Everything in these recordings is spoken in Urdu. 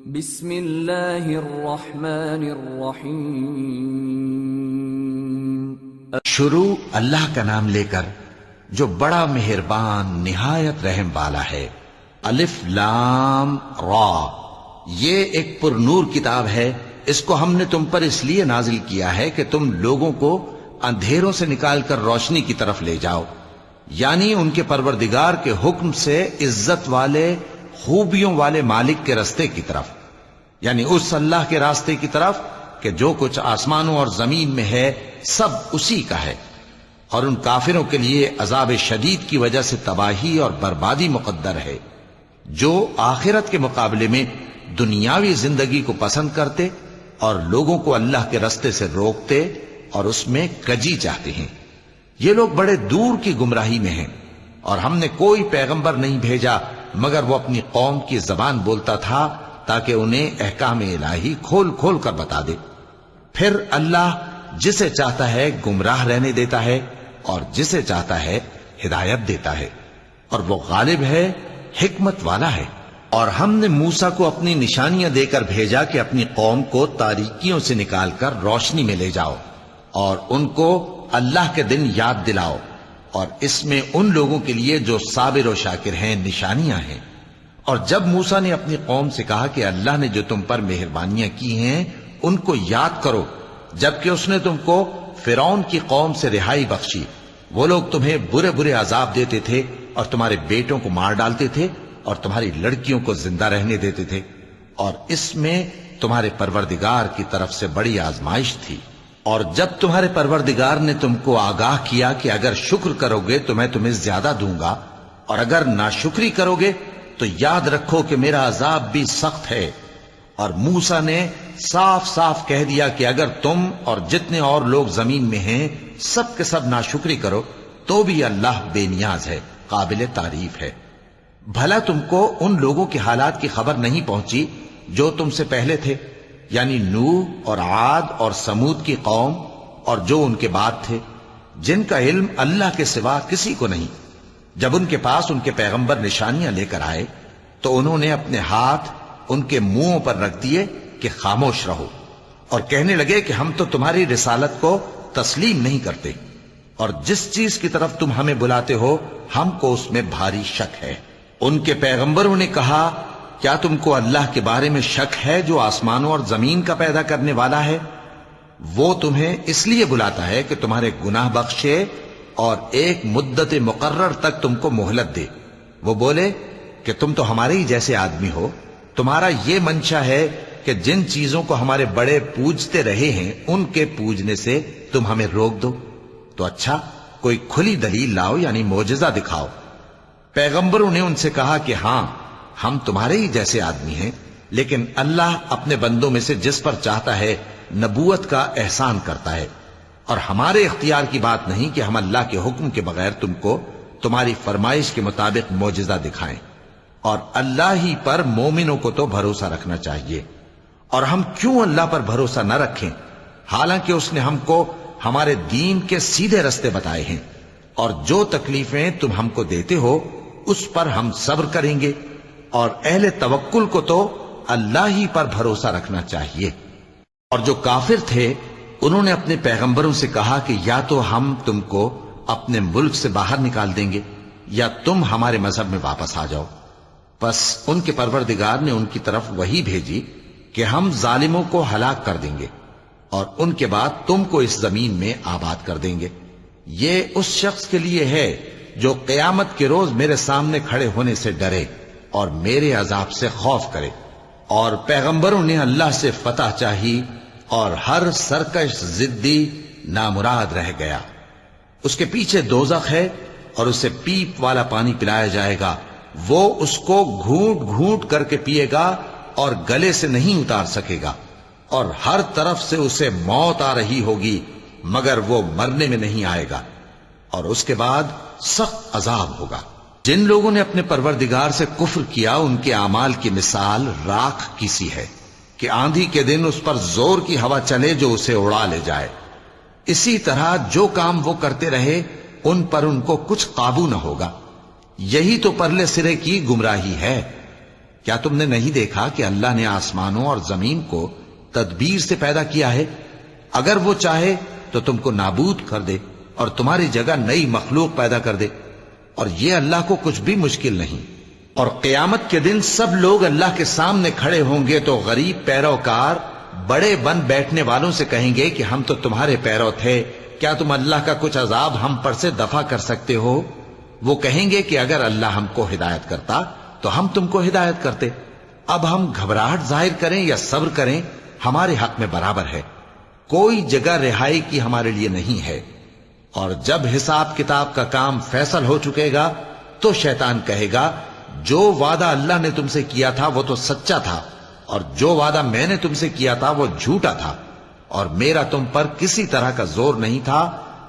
بسم اللہ الرحمن الرحیم۔ شروع اللہ کا نام لے کر جو بڑا مہربان نہایت رحم والا ہے۔ الف لام را، یہ ایک پر نور کتاب ہے، اس کو ہم نے تم پر اس لیے نازل کیا ہے کہ تم لوگوں کو اندھیروں سے نکال کر روشنی کی طرف لے جاؤ، یعنی ان کے پروردگار کے حکم سے عزت والے خوبیوں والے مالک کے راستے کی طرف، یعنی اس اللہ کے راستے کی طرف کہ جو کچھ آسمانوں اور زمین میں ہے سب اسی کا ہے۔ اور ان کافروں کے لیے عذاب شدید کی وجہ سے تباہی اور بربادی مقدر ہے، جو آخرت کے مقابلے میں دنیاوی زندگی کو پسند کرتے اور لوگوں کو اللہ کے راستے سے روکتے اور اس میں کجی چاہتے ہیں۔ یہ لوگ بڑے دور کی گمراہی میں ہیں، اور ہم نے کوئی پیغمبر نہیں بھیجا مگر وہ اپنی قوم کی زبان بولتا تھا تاکہ انہیں احکام الہی کھول کھول کر بتا دے۔ پھر اللہ جسے چاہتا ہے گمراہ رہنے دیتا ہے اور جسے چاہتا ہے ہدایت دیتا ہے، اور وہ غالب ہے، حکمت والا ہے۔ اور ہم نے موسیٰ کو اپنی نشانیاں دے کر بھیجا کہ اپنی قوم کو تاریکیوں سے نکال کر روشنی میں لے جاؤ، اور ان کو اللہ کے دن یاد دلاؤ، اور اس میں ان لوگوں کے لیے جو صابر و شاکر ہیں نشانیاں ہیں۔ اور جب موسیٰ نے اپنی قوم سے کہا کہ اللہ نے جو تم پر مہربانیاں کی ہیں ان کو یاد کرو، جبکہ اس نے تم کو فرعون کی قوم سے رہائی بخشی، وہ لوگ تمہیں برے برے عذاب دیتے تھے اور تمہارے بیٹوں کو مار ڈالتے تھے اور تمہاری لڑکیوں کو زندہ رہنے دیتے تھے، اور اس میں تمہارے پروردگار کی طرف سے بڑی آزمائش تھی۔ اور جب تمہارے پروردگار نے تم کو آگاہ کیا کہ اگر شکر کرو گے تو میں تمہیں زیادہ دوں گا، اور اگر ناشکری کرو گے تو یاد رکھو کہ میرا عذاب بھی سخت ہے۔ اور موسیٰ نے صاف صاف کہہ دیا کہ اگر تم اور جتنے اور لوگ زمین میں ہیں سب کے سب ناشکری کرو تو بھی اللہ بے نیاز ہے، قابل تعریف ہے۔ بھلا تم کو ان لوگوں کے حالات کی خبر نہیں پہنچی جو تم سے پہلے تھے، یعنی نوح اور عاد اور سمود کی قوم اور جو ان کے بعد تھے، جن کا علم اللہ کے سوا کسی کو نہیں۔ جب ان کے پاس ان کے پیغمبر نشانیاں لے کر آئے تو انہوں نے اپنے ہاتھ ان کے منہوں پر رکھ دیے کہ خاموش رہو، اور کہنے لگے کہ ہم تو تمہاری رسالت کو تسلیم نہیں کرتے، اور جس چیز کی طرف تم ہمیں بلاتے ہو ہم کو اس میں بھاری شک ہے۔ ان کے پیغمبروں نے کہا، کیا تم کو اللہ کے بارے میں شک ہے جو آسمانوں اور زمین کا پیدا کرنے والا ہے؟ وہ تمہیں اس لیے بلاتا ہے کہ تمہارے گناہ بخشے اور ایک مدت مقرر تک تم کو مہلت دے۔ وہ بولے کہ تم تو ہمارے ہی جیسے آدمی ہو، تمہارا یہ منشا ہے کہ جن چیزوں کو ہمارے بڑے پوجتے رہے ہیں ان کے پوجنے سے تم ہمیں روک دو، تو اچھا کوئی کھلی دلیل لاؤ، یعنی معجزہ دکھاؤ۔ پیغمبروں نے ان سے کہا کہ ہاں ہم تمہارے ہی جیسے آدمی ہیں، لیکن اللہ اپنے بندوں میں سے جس پر چاہتا ہے نبوت کا احسان کرتا ہے، اور ہمارے اختیار کی بات نہیں کہ ہم اللہ کے حکم کے بغیر تم کو تمہاری فرمائش کے مطابق معجزہ دکھائیں۔ اور اللہ ہی پر مومنوں کو تو بھروسہ رکھنا چاہیے، اور ہم کیوں اللہ پر بھروسہ نہ رکھیں حالانکہ اس نے ہم کو ہمارے دین کے سیدھے رستے بتائے ہیں، اور جو تکلیفیں تم ہم کو دیتے ہو اس پر ہم صبر کریں گے، اور اہل توکل کو تو اللہ ہی پر بھروسہ رکھنا چاہیے۔ اور جو کافر تھے انہوں نے اپنے پیغمبروں سے کہا کہ یا تو ہم تم کو اپنے ملک سے باہر نکال دیں گے یا تم ہمارے مذہب میں واپس آ جاؤ۔ پس ان کے پروردگار نے ان کی طرف وحی بھیجی کہ ہم ظالموں کو ہلاک کر دیں گے اور ان کے بعد تم کو اس زمین میں آباد کر دیں گے۔ یہ اس شخص کے لیے ہے جو قیامت کے روز میرے سامنے کھڑے ہونے سے ڈرے اور میرے عذاب سے خوف کرے۔ اور پیغمبروں نے اللہ سے فتح چاہی اور ہر سرکش ضدی نامراد رہ گیا۔ اس کے پیچھے دوزخ ہے اور اسے پیپ والا پانی پلایا جائے گا، وہ اس کو گھونٹ گھونٹ کر کے پیے گا اور گلے سے نہیں اتار سکے گا، اور ہر طرف سے اسے موت آ رہی ہوگی مگر وہ مرنے میں نہیں آئے گا، اور اس کے بعد سخت عذاب ہوگا۔ جن لوگوں نے اپنے پروردگار سے کفر کیا ان کے اعمال کی مثال راکھ کی سی ہے کہ آندھی کے دن اس پر زور کی ہوا چلے جو اسے اڑا لے جائے۔ اسی طرح جو کام وہ کرتے رہے ان پر ان کو کچھ قابو نہ ہوگا۔ یہی تو پرلے سرے کی گمراہی ہے کیا تم نے نہیں دیکھا کہ اللہ نے آسمانوں اور زمین کو تدبیر سے پیدا کیا ہے؟ اگر وہ چاہے تو تم کو نابود کر دے اور تمہاری جگہ نئی مخلوق پیدا کر دے، اور یہ اللہ کو کچھ بھی مشکل نہیں۔ اور قیامت کے دن سب لوگ اللہ کے سامنے کھڑے ہوں گے تو غریب پیروکار بڑے بن بیٹھنے والوں سے کہیں گے کہ ہم تو تمہارے پیرو تھے، کیا تم اللہ کا کچھ عذاب ہم پر سے دفع کر سکتے ہو؟ وہ کہیں گے کہ اگر اللہ ہم کو ہدایت کرتا تو ہم تم کو ہدایت کرتے۔ اب ہم گھبراہٹ ظاہر کریں یا صبر کریں ہمارے حق میں برابر ہے، کوئی جگہ رہائی کی ہمارے لیے نہیں ہے۔ اور جب حساب کتاب کا کام فیصل ہو چکے گا تو شیطان کہے گا جو وعدہ اللہ نے تم سے کیا تھا وہ تو سچا تھا، اور جو وعدہ میں نے تم سے کیا تھا وہ جھوٹا تھا، اور میرا تم پر کسی طرح کا زور نہیں تھا۔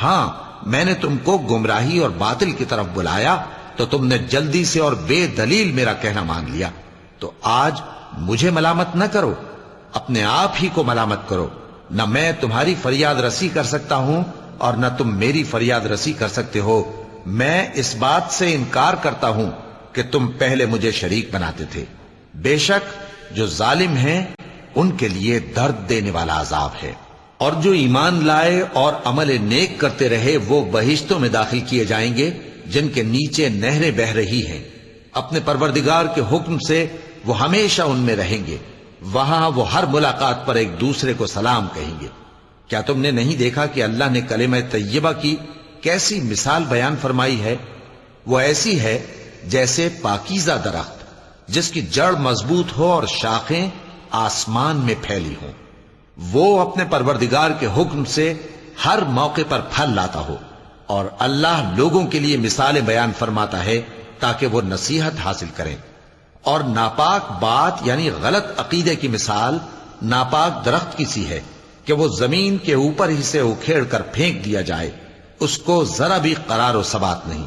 ہاں، میں نے تم کو گمراہی اور باطل کی طرف بلایا تو تم نے جلدی سے اور بے دلیل میرا کہنا مان لیا، تو آج مجھے ملامت نہ کرو، اپنے آپ ہی کو ملامت کرو۔ نہ میں تمہاری فریاد رسی کر سکتا ہوں اور نہ تم میری فریاد رسی کر سکتے ہو۔ میں اس بات سے انکار کرتا ہوں کہ تم پہلے مجھے شریک بناتے تھے۔ بے شک جو ظالم ہیں ان کے لیے درد دینے والا عذاب ہے۔ اور جو ایمان لائے اور عمل نیک کرتے رہے وہ بہشتوں میں داخل کیے جائیں گے جن کے نیچے نہریں بہ رہی ہیں، اپنے پروردگار کے حکم سے وہ ہمیشہ ان میں رہیں گے، وہاں وہ ہر ملاقات پر ایک دوسرے کو سلام کہیں گے۔ کیا تم نے نہیں دیکھا کہ اللہ نے کلمہ طیبہ کی کیسی مثال بیان فرمائی ہے؟ وہ ایسی ہے جیسے پاکیزہ درخت جس کی جڑ مضبوط ہو اور شاخیں آسمان میں پھیلی ہوں، وہ اپنے پروردگار کے حکم سے ہر موقع پر پھل لاتا ہو۔ اور اللہ لوگوں کے لیے مثالیں بیان فرماتا ہے تاکہ وہ نصیحت حاصل کریں۔ اور ناپاک بات یعنی غلط عقیدے کی مثال ناپاک درخت کی سی ہے کہ وہ زمین کے اوپر ہی سے اکھیڑ کر پھینک دیا جائے، اس کو ذرا بھی قرار و ثبات نہیں۔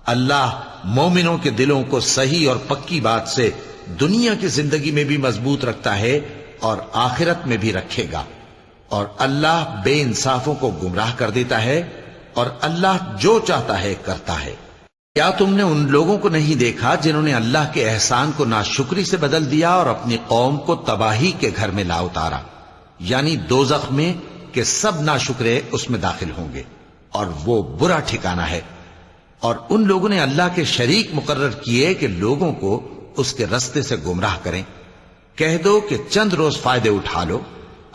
اللہ مومنوں کے دلوں کو صحیح اور پکی بات سے دنیا کی زندگی میں بھی مضبوط رکھتا ہے اور آخرت میں بھی رکھے گا، اور اللہ بے انصافوں کو گمراہ کر دیتا ہے، اور اللہ جو چاہتا ہے کرتا ہے۔ کیا تم نے ان لوگوں کو نہیں دیکھا جنہوں نے اللہ کے احسان کو ناشکری سے بدل دیا اور اپنی قوم کو تباہی کے گھر میں لا اتارا، یعنی دوزخ میں کہ سب ناشکرے اس میں داخل ہوں گے، اور وہ برا ٹھکانہ ہے۔ اور ان لوگوں نے اللہ کے شریک مقرر کیے کہ لوگوں کو اس کے رستے سے گمراہ کریں۔ کہہ دو کہ چند روز فائدے اٹھا لو،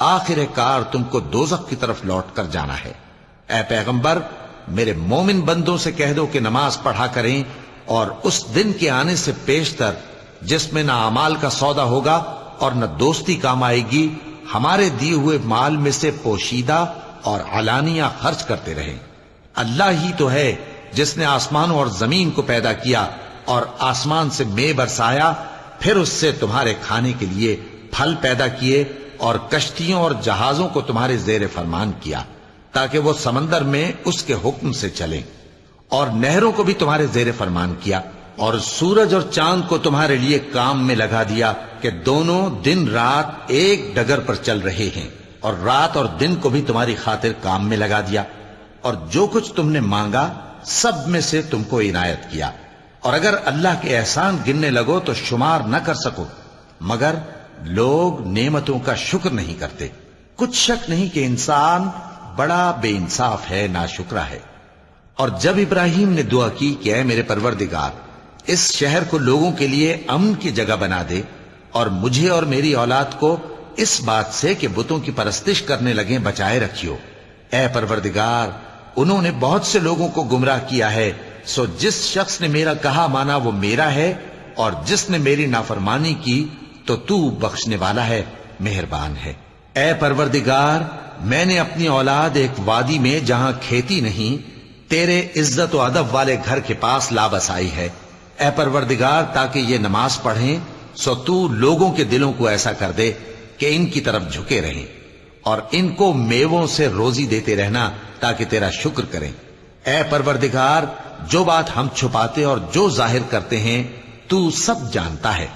آخر کار تم کو دوزخ کی طرف لوٹ کر جانا ہے۔ اے پیغمبر، میرے مومن بندوں سے کہہ دو کہ نماز پڑھا کریں، اور اس دن کے آنے سے پیشتر جس میں نہ اعمال کا سودا ہوگا اور نہ دوستی کام آئے گی، ہمارے دیے ہوئے مال میں سے پوشیدہ اور علانیہ خرچ کرتے رہیں۔ اللہ ہی تو ہے جس نے آسمانوں اور زمین کو پیدا کیا اور آسمان سے مے برسایا، پھر اس سے تمہارے کھانے کے لیے پھل پیدا کیے اور کشتیوں اور جہازوں کو تمہارے زیر فرمان کیا تاکہ وہ سمندر میں اس کے حکم سے چلیں، اور نہروں کو بھی تمہارے زیر فرمان کیا، اور سورج اور چاند کو تمہارے لیے کام میں لگا دیا کہ دونوں دن رات ایک ڈگر پر چل رہے ہیں، اور رات اور دن کو بھی تمہاری خاطر کام میں لگا دیا، اور جو کچھ تم نے مانگا سب میں سے تم کو عنایت کیا۔ اور اگر اللہ کے احسان گننے لگو تو شمار نہ کر سکو، مگر لوگ نعمتوں کا شکر نہیں کرتے۔ کچھ شک نہیں کہ انسان بڑا بے انصاف ہے، ناشکرا ہے۔ اور جب ابراہیم نے دعا کی کہ اے میرے پروردگار، اس شہر کو لوگوں کے لیے امن کی جگہ بنا دے، اور مجھے اور میری اولاد کو اس بات سے کہ بتوں کی پرستش کرنے لگیں بچائے رکھیو۔ اے پروردگار، انہوں نے بہت سے لوگوں کو گمراہ کیا ہے، سو جس شخص نے میرا کہا مانا وہ میرا ہے، اور جس نے میری نافرمانی کی تو تو بخشنے والا ہے، مہربان ہے۔ اے پروردگار، میں نے اپنی اولاد ایک وادی میں جہاں کھیتی نہیں تیرے عزت و ادب والے گھر کے پاس لا بسائی ہے۔ اے پروردگار، تاکہ یہ نماز پڑھیں سو تو لوگوں کے دلوں کو ایسا کر دے کہ ان کی طرف جھکے رہیں، اور ان کو میووں سے روزی دیتے رہنا تاکہ تیرا شکر کریں۔ اے پروردگار، جو بات ہم چھپاتے اور جو ظاہر کرتے ہیں تو سب جانتا ہے،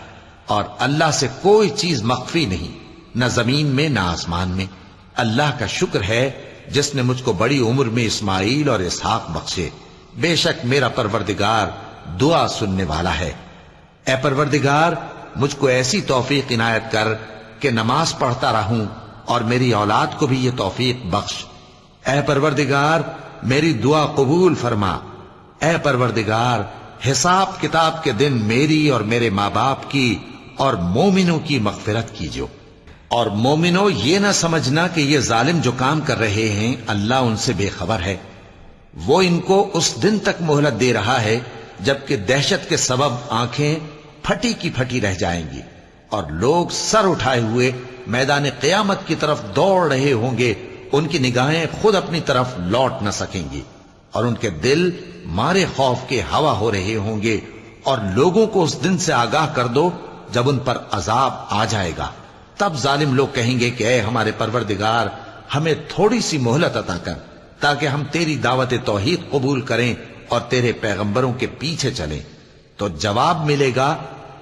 اور اللہ سے کوئی چیز مخفی نہیں، نہ زمین میں نہ آسمان میں۔ اللہ کا شکر ہے جس نے مجھ کو بڑی عمر میں اسماعیل اور اسحاق بخشے، بے شک میرا پروردگار دعا سننے والا ہے۔ اے پروردگار، مجھ کو ایسی توفیق عنایت کر کہ نماز پڑھتا رہوں اور میری اولاد کو بھی یہ توفیق بخش۔ اے پروردگار میری دعا قبول فرما۔ اے پروردگار حساب کتاب کے دن میری اور میرے ماں باپ کی اور مومنوں کی مغفرت کیجو۔ اور مومنوں یہ نہ سمجھنا کہ یہ ظالم جو کام کر رہے ہیں اللہ ان سے بے خبر ہے۔ وہ ان کو اس دن تک مہلت دے رہا ہے جبکہ دہشت کے سبب آنکھیں پھٹی کی پھٹی رہ جائیں گی اور لوگ سر اٹھائے ہوئے میدان قیامت کی طرف دوڑ رہے ہوں گے، ان کی نگاہیں خود اپنی طرف لوٹ نہ سکیں گی اور ان کے دل مارے خوف کے ہوا ہو رہے ہوں گے۔ اور لوگوں کو اس دن سے آگاہ کر دو جب ان پر عذاب آ جائے گا، تب ظالم لوگ کہیں گے کہ اے ہمارے پروردگار ہمیں تھوڑی سی مہلت عطا کر تاکہ ہم تیری دعوت توحید قبول کریں اور تیرے پیغمبروں کے پیچھے چلیں۔ تو جواب ملے گا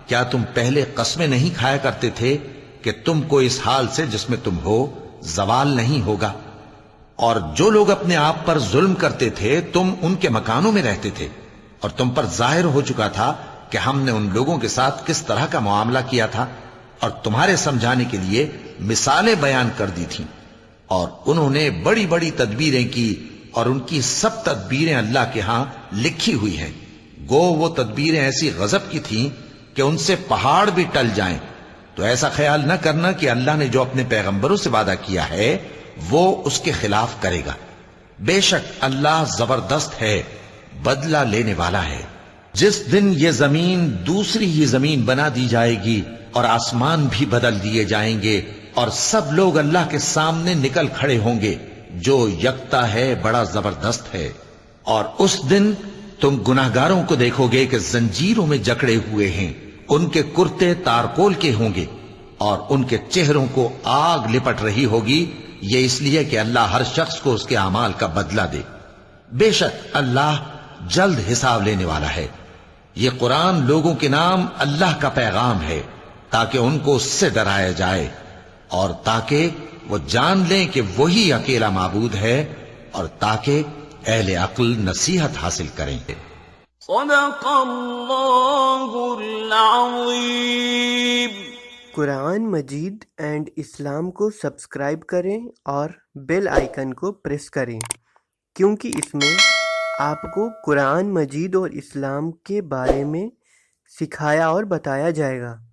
کیا تم پہلے قسمیں نہیں کھایا کرتے تھے کہ تم کو اس حال سے جس میں تم ہو زوال نہیں ہوگا؟ اور جو لوگ اپنے آپ پر ظلم کرتے تھے تم ان کے مکانوں میں رہتے تھے اور تم پر ظاہر ہو چکا تھا کہ ہم نے ان لوگوں کے ساتھ کس طرح کا معاملہ کیا تھا اور تمہارے سمجھانے کے لیے مثالیں بیان کر دی تھیں۔ اور انہوں نے بڑی بڑی تدبیریں کی اور ان کی سب تدبیریں اللہ کے ہاں لکھی ہوئی ہیں۔ گو وہ تدبیریں ایسی غضب کی تھیں کہ ان سے پہاڑ بھی ٹل جائیں۔ تو ایسا خیال نہ کرنا کہ اللہ نے جو اپنے پیغمبروں سے وعدہ کیا ہے وہ اس کے خلاف کرے گا۔ بے شک اللہ زبردست ہے، بدلہ لینے والا ہے۔ جس دن یہ زمین دوسری ہی زمین بنا دی جائے گی اور آسمان بھی بدل دیے جائیں گے اور سب لوگ اللہ کے سامنے نکل کھڑے ہوں گے جو یکتا ہے، بڑا زبردست ہے۔ اور اس دن تم گناہگاروں کو دیکھو گے کہ زنجیروں میں جکڑے ہوئے ہیں، ان کے کرتے تارکول کے ہوں گے اور ان کے چہروں کو آگ لپٹ رہی ہوگی، یہ اس لیے کہ اللہ ہر شخص کو اس کے اعمال کا بدلہ دے۔ بے شک اللہ جلد حساب لینے والا ہے۔ یہ قرآن لوگوں کے نام اللہ کا پیغام ہے تاکہ ان کو اس سے ڈرایا جائے اور تاکہ وہ جان لیں کہ وہی اکیلا معبود ہے اور تاکہ اہل عقل نصیحت حاصل کریں۔ صدق اللہ العظیم۔ قرآن مجید اینڈ اسلام کو سبسکرائب کریں اور بیل آئیکن کو پریس کریں، کیونکہ اس میں آپ کو قرآن مجید اور اسلام کے بارے میں سکھایا اور بتایا جائے گا۔